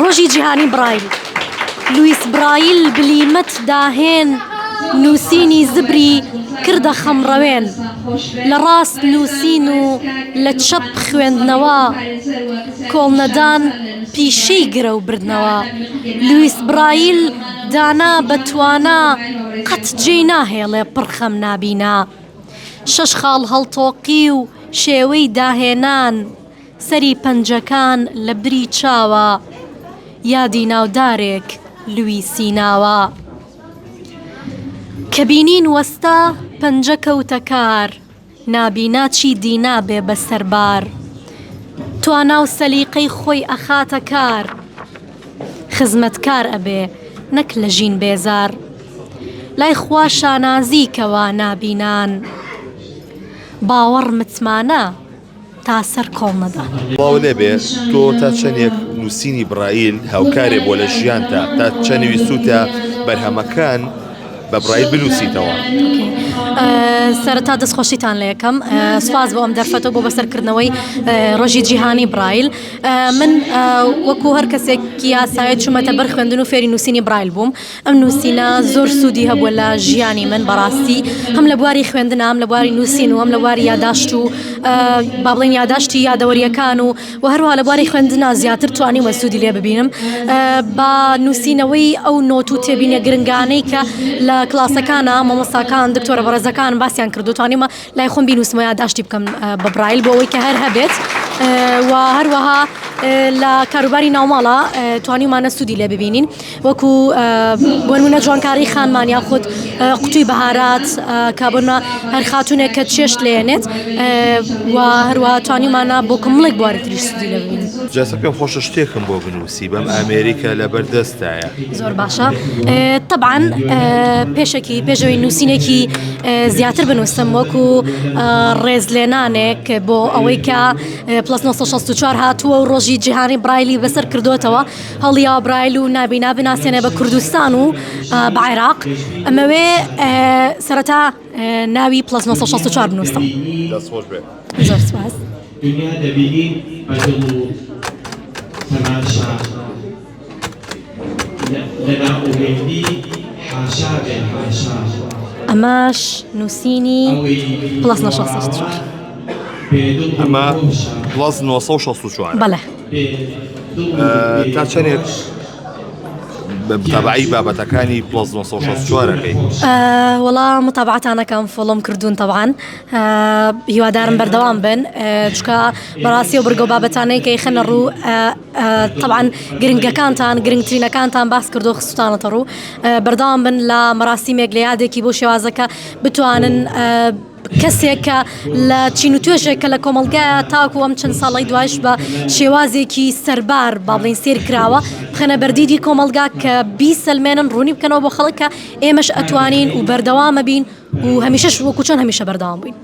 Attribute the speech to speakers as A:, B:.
A: ڕۆژی جیهانی برایل لویس برایل بلیمەت داهێن نووسینی زبری کردە خەمڕەوێن لە ڕاست نووسین و لە چەپ خوێندنەوە کۆڵنەدان پیشەی گرە و بردنەوە لویس برایل دانا بەتوانا قەت جێی ناهێڵێ پڕخەم نابینا شەش خاڵ هەڵتۆقی و شێوەی داهێنان سەری پەنجەکان لە بری چاوە یادی ناودارێک لویسی ناوە کە بینین وەستا پەنجە کەوتە کار نابینا چی دینا بێ بەسەربار توانا و سەلیقەی خۆی ئەخاتە کار خزمەتکار ئەبێ نەک لە ژین بێزار لای خوا شانازیکەوە نابینان باوەڕ متمانە تا سەر کۆڵنەدان
B: باو لێبێ تۆ تا چەندێک نووسینی برایل هاوکارێ بۆ لە ژیانتا تا چەند ویستوتە بەرهەمەکان بە برایل بنووسیتەوە
A: سەرەتا دەستخۆشیتان لە یەکەم سوپاس بۆ ئەم دەرفەتەوە بۆ بەسەرکردنەوەی ڕۆژی جیهانی برایل من وەکو هەر کەسێکی یاسایەت چوومەتە بەر خوێندن و فێری نووسینی برایل بووم ئەم نووسینە زۆر سوودی هەبووە لە ژیانی من بەڕاستی هەم لە بواری خوێندنە هەم لە بواری نووسین و هەم لە بواری یاداشت و با بڵێن یاداشتی یادەوەریەکان و هەروەها لە بواری خوێندنە زیاتر توانیمە سوودی لێ ببینم با نووسینەوەی ئەو نۆت و تێبینە گرنگانەی کە لە کلاسەکانە مامۆستاکان دکتۆرە بەڕێزەکان باسییان کردو توانیمە لای خۆم بینوسمە یاداشتی بکەم بە برایل بۆ ئەوەی کە هەر هەبێت و هەروەها لە کاروباری ناوماڵە توانیمانە سوودی لێ ببینین وەکو بۆ نمونە جوانکاری خانمان یاخود قوتووی بەهارات کابوونە هەر خاتونێک کە چێشت لێنێت و هەروەها توانیمانە بۆ کۆمەڵێک بواری تریش سوودی لێ ببینین
B: جاسە پێم خۆشە شتێکم بۆ بنووسی بەم ئەمریکا لە بەردەستایە
A: زۆر باشە طبعاً پێشەوەی نووسینێکی زیاتر بنووسم وەکو ڕێزلێنانێک بۆ ئەوەی کە پلس 1964 هاتووە و ڕۆژی جیهانی برایلی بەسەر کردوتەوە هەڵیا برایل و نابینا بناسیێنێ بە کوردستان و بە عێراق ئەمەوێ سەرەتا ناوی پلس 1964 بنووسم زۆر سپاس
C: دنیا دەبینی بەدڵ و تەماشا لە ناومێدی حاشا بێ حاشا
A: ئەماش نووسینی پلس 1964
B: ئەمە پلس 1964
A: بەڵێ
B: تا چەندێک تەبعی بابەتەکانی پلس 1964ەکەی
A: وەڵام متابعەتانەکەم فۆڵۆم کردوون طبعاً هیوادارم بەردەوام بن چکە بەڕاستی و بڕگە و بابەتانەی کە یخەنە ڕوو طبعاً گرنگەکانتان گرنگترینەکانتان باس کردو خستانەتە ڕوو بەردەوام بن لە مەراسیمێک لە یادێکی بۆ شێوازەکە بتوانن کەسێک کە لە چین و توێژێکە لە کۆمەلگایە تاکو ئەم چەند ساڵی دوایش بە شێوازێکی سەربار با بڵین سێر کراوە بخەنە بەردیدی کۆمەلگا کە بیسەلمێنن ڕوونی بکەنەوە بۆ خەڵک کە ئێمەش ئەتوانین و بەردەوامە بین و هەمیشەش وەکو چۆن هەمیشە بەردەوام بووین.